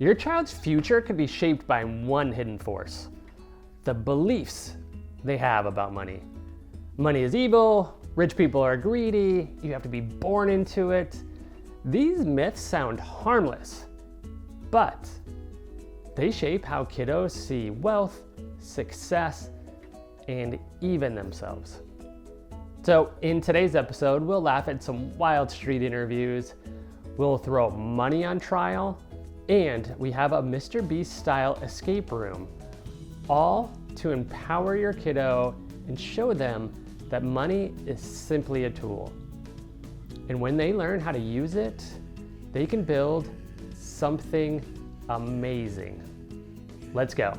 Your child's future could be shaped by one hidden force: the beliefs they have about money. Money is evil, rich people are greedy, you have to be born into it. These myths sound harmless, but they shape how kiddos see wealth, success, and even themselves. So in today's episode, we'll laugh at some wild street interviews, we'll throw money on trial, and we have a Mr. Beast style escape room, all to empower your kiddo and show them that money is simply a tool. And when they learn how to use it, they can build something amazing. Let's go.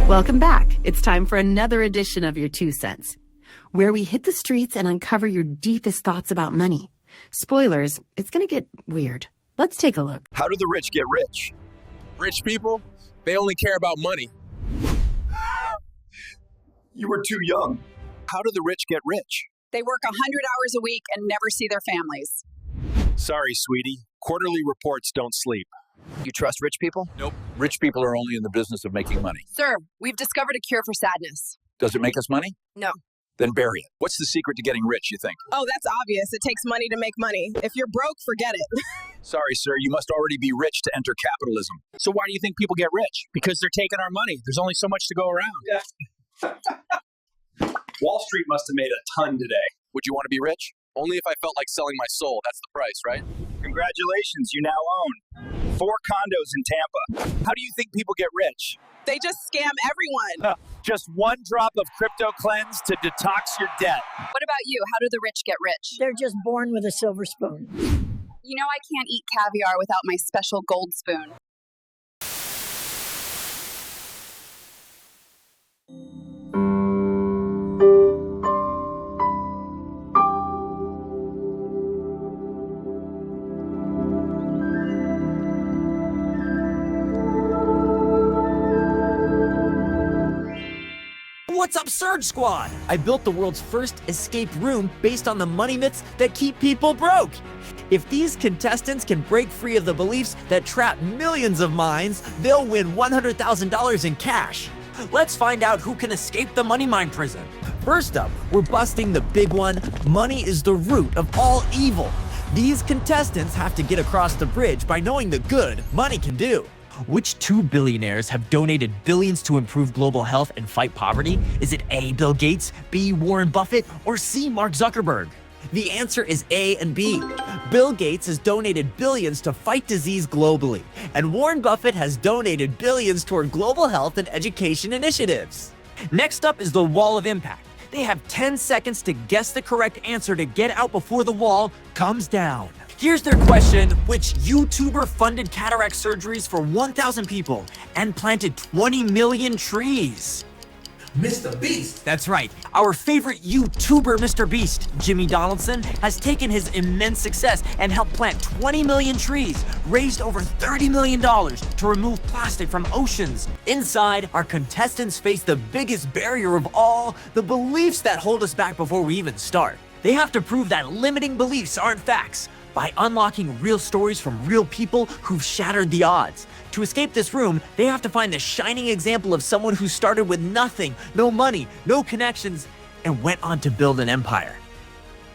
Welcome back. It's time for another edition of Your 2 Cents, where we hit the streets and uncover your deepest thoughts about money. Spoilers, it's going to get weird. Let's take a look. How do the rich get rich? Rich people, they only care about money. You were too young. How do the rich get rich? They work 100 hours a week and never see their families. Sorry, sweetie. Quarterly reports don't sleep. You trust rich people? Nope. Rich people are only in the business of making money. Sir, we've discovered a cure for sadness. Does it make us money? No. Then bury it. What's the secret to getting rich, you think? Oh, that's obvious. It takes money to make money. If you're broke, forget it. Sorry, sir. You must already be rich to enter capitalism. So why do you think people get rich? Because they're taking our money. There's only so much to go around. Wall Street must have made a ton today. Would you want to be rich? Only if I felt like selling my soul. That's the price, right? Congratulations, you now own 4 condos in Tampa. How do you think people get rich? They just scam everyone. Just one drop of crypto cleanse to detox your debt. What about you? How do the rich get rich? They're just born with a silver spoon. You know I can't eat caviar without my special gold spoon. What's up, Surge Squad? I built the world's first escape room based on the money myths that keep people broke. If these contestants can break free of the beliefs that trap millions of minds, they'll win $100,000 in cash. Let's find out who can escape the money mine prison. First up, we're busting the big one. Money is the root of all evil. These contestants have to get across the bridge by knowing the good money can do. Which 2 billionaires have donated billions to improve global health and fight poverty? Is it A, Bill Gates, B, Warren Buffett, or C, Mark Zuckerberg? The answer is A and B. Bill Gates has donated billions to fight disease globally, and Warren Buffett has donated billions toward global health and education initiatives. Next up is the Wall of Impact. They have 10 seconds to guess the correct answer to get out before the wall comes down. Here's their question: which YouTuber funded cataract surgeries for 1,000 people and planted 20 million trees? Mr. Beast. That's right. Our favorite YouTuber, Mr. Beast, Jimmy Donaldson, has taken his immense success and helped plant 20 million trees, raised over $30 million to remove plastic from oceans. Inside, our contestants face the biggest barrier of all, the beliefs that hold us back before we even start. They have to prove that limiting beliefs aren't facts by unlocking real stories from real people who've shattered the odds. To escape this room, they have to find the shining example of someone who started with nothing, no money, no connections, and went on to build an empire.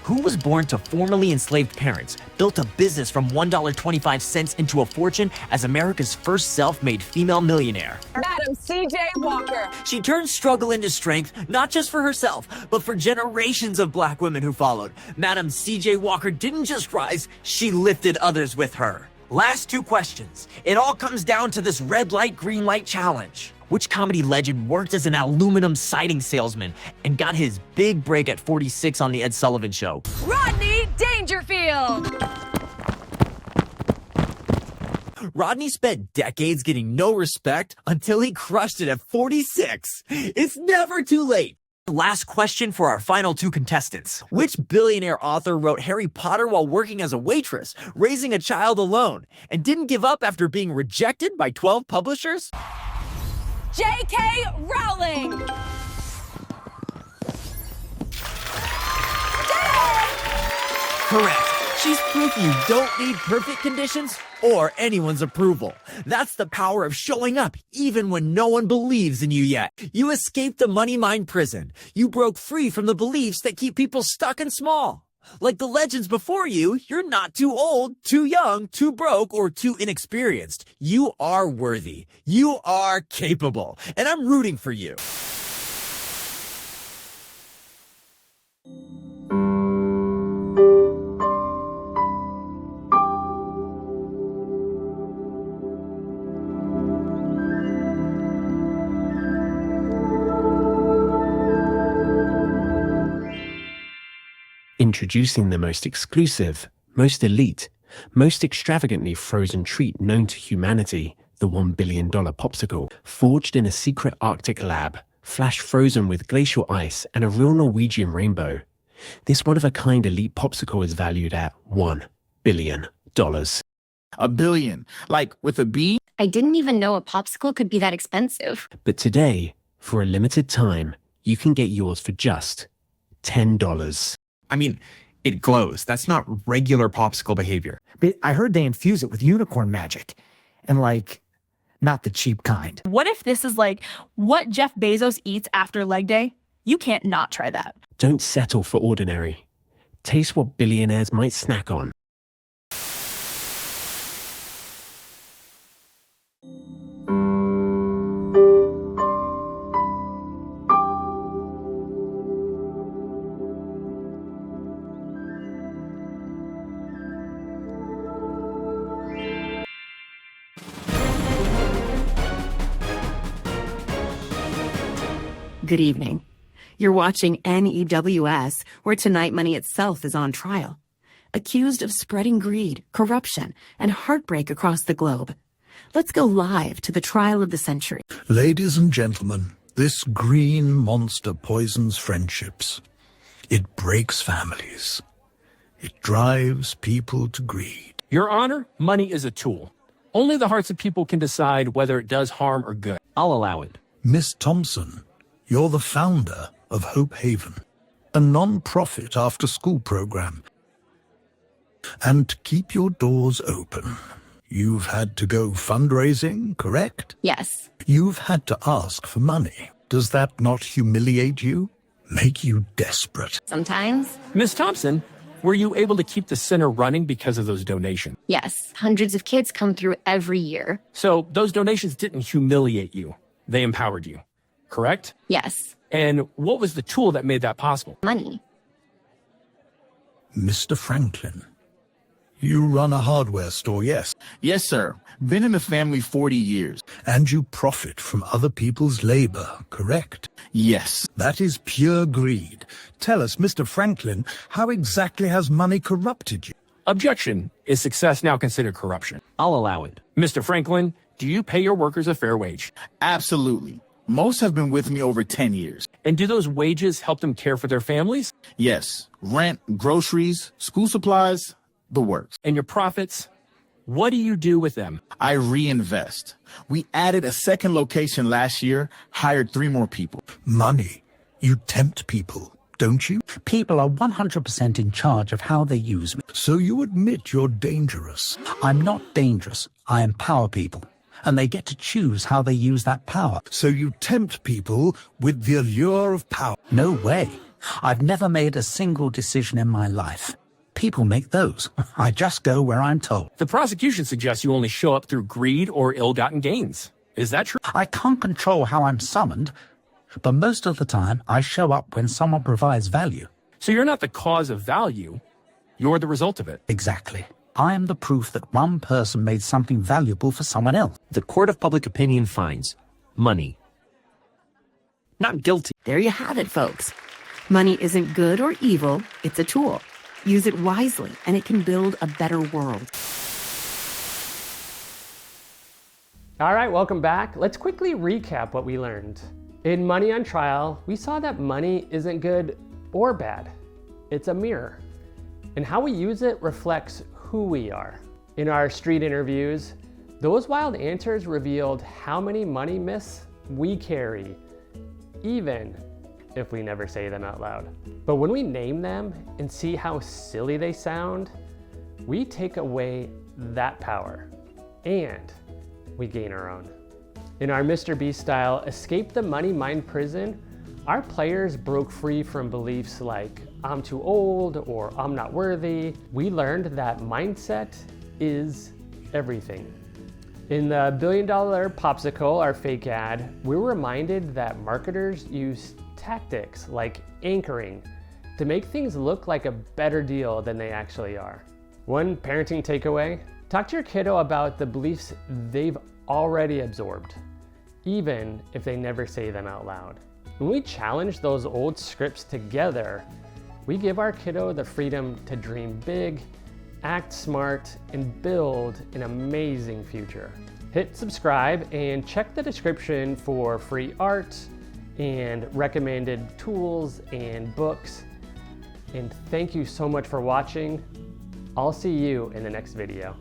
Who was born to formerly enslaved parents, built a business from $1.25 into a fortune as America's first self-made female millionaire? Madam C.J. Walker. She turned struggle into strength, not just for herself, but for generations of Black women who followed. Madam C.J. Walker didn't just rise, she lifted others with her. Last 2 questions. It all comes down to this red light, green light challenge. Which comedy legend worked as an aluminum siding salesman and got his big break at 46 on The Ed Sullivan Show? Rodney Dangerfield. Rodney spent decades getting no respect until he crushed it at 46. It's never too late. Last question for our final two contestants. Which billionaire author wrote Harry Potter while working as a waitress, raising a child alone, and didn't give up after being rejected by 12 publishers? J.K. Rowling! Correct. She's proof you don't need perfect conditions or anyone's approval. That's the power of showing up even when no one believes in you yet. You escaped the money mine prison. You broke free from the beliefs that keep people stuck and small. Like the legends before you, you're not too old, too young, too broke, or too inexperienced. You are worthy. You are capable. And I'm rooting for you. Introducing the most exclusive, most elite, most extravagantly frozen treat known to humanity, the $1 billion Popsicle, forged in a secret Arctic lab, flash frozen with glacial ice and a real Norwegian rainbow. This one-of-a-kind elite Popsicle is valued at $1 billion. $1 billion? Like with a B? I didn't even know a Popsicle could be that expensive. But today, for a limited time, you can get yours for just $10. I mean, it glows. That's not regular Popsicle behavior. But I heard they infuse it with unicorn magic. And like, not the cheap kind. What if this is like what Jeff Bezos eats after leg day? You can't not try that. Don't settle for ordinary. Taste what billionaires might snack on. Good evening. You're watching NEWS, where tonight money itself is on trial. Accused of spreading greed, corruption, and heartbreak across the globe. Let's go live to the trial of the century. Ladies and gentlemen, this green monster poisons friendships. It breaks families. It drives people to greed. Your Honor, money is a tool. Only the hearts of people can decide whether it does harm or good. I'll allow it. Miss Thompson, you're the founder of Hope Haven, a non-profit after-school program. And to keep your doors open, you've had to go fundraising, correct? Yes. You've had to ask for money. Does that not humiliate you? Make you desperate? Sometimes. Miss Thompson, were you able to keep the center running because of those donations? Yes. Hundreds of kids come through every year. So those donations didn't humiliate you. They empowered you, correct? Yes. And what was the tool that made that possible? Money. Mr. Franklin, you run a hardware store, yes? Yes, sir. Been in the family 40 years. And you profit from other people's labor, correct? Yes. That is pure greed. Tell us, Mr. Franklin, how exactly has money corrupted you? Objection. Is success now considered corruption? I'll allow it. Mr. Franklin, do you pay your workers a fair wage? Absolutely. Most have been with me over 10 years. And do those wages help them care for their families? Yes. Rent, groceries, school supplies, the works. And your profits? What do you do with them? I reinvest. We added a second location last year, hired 3 more people. Money. You tempt people, don't you? People are 100% in charge of how they use me. So you admit you're dangerous? I'm not dangerous. I empower people. And they get to choose how they use that power. So you tempt people with the allure of power? No way. I've never made a single decision in my life. People make those. I just go where I'm told. The prosecution suggests you only show up through greed or ill-gotten gains. Is that true? I can't control how I'm summoned, but most of the time I show up when someone provides value. So you're not the cause of value. You're the result of it. Exactly. I am the proof that one person made something valuable for someone else. The court of public opinion finds money not guilty. There you have it, folks. Money isn't good or evil, it's a tool. Use it wisely, and it can build a better world. All right, welcome back. Let's quickly recap what we learned. In Money on Trial, we saw that money isn't good or bad. It's a mirror. And how we use it reflects who we are. In our street interviews, those wild answers revealed how many money myths we carry, even if we never say them out loud. But when we name them and see how silly they sound, we take away that power and we gain our own. In our Mr. Beast style Escape the Money Mind Prison, our players broke free from beliefs like I'm too old or I'm not worthy. We learned that mindset is everything. In the $1 Billion Popsicle, our fake ad, we were reminded that marketers use tactics like anchoring to make things look like a better deal than they actually are. One parenting takeaway, talk to your kiddo about the beliefs they've already absorbed, even if they never say them out loud. When we challenge those old scripts together, we give our kiddo the freedom to dream big, act smart, and build an amazing future. Hit subscribe and check the description for free art and recommended tools and books. And thank you so much for watching. I'll see you in the next video.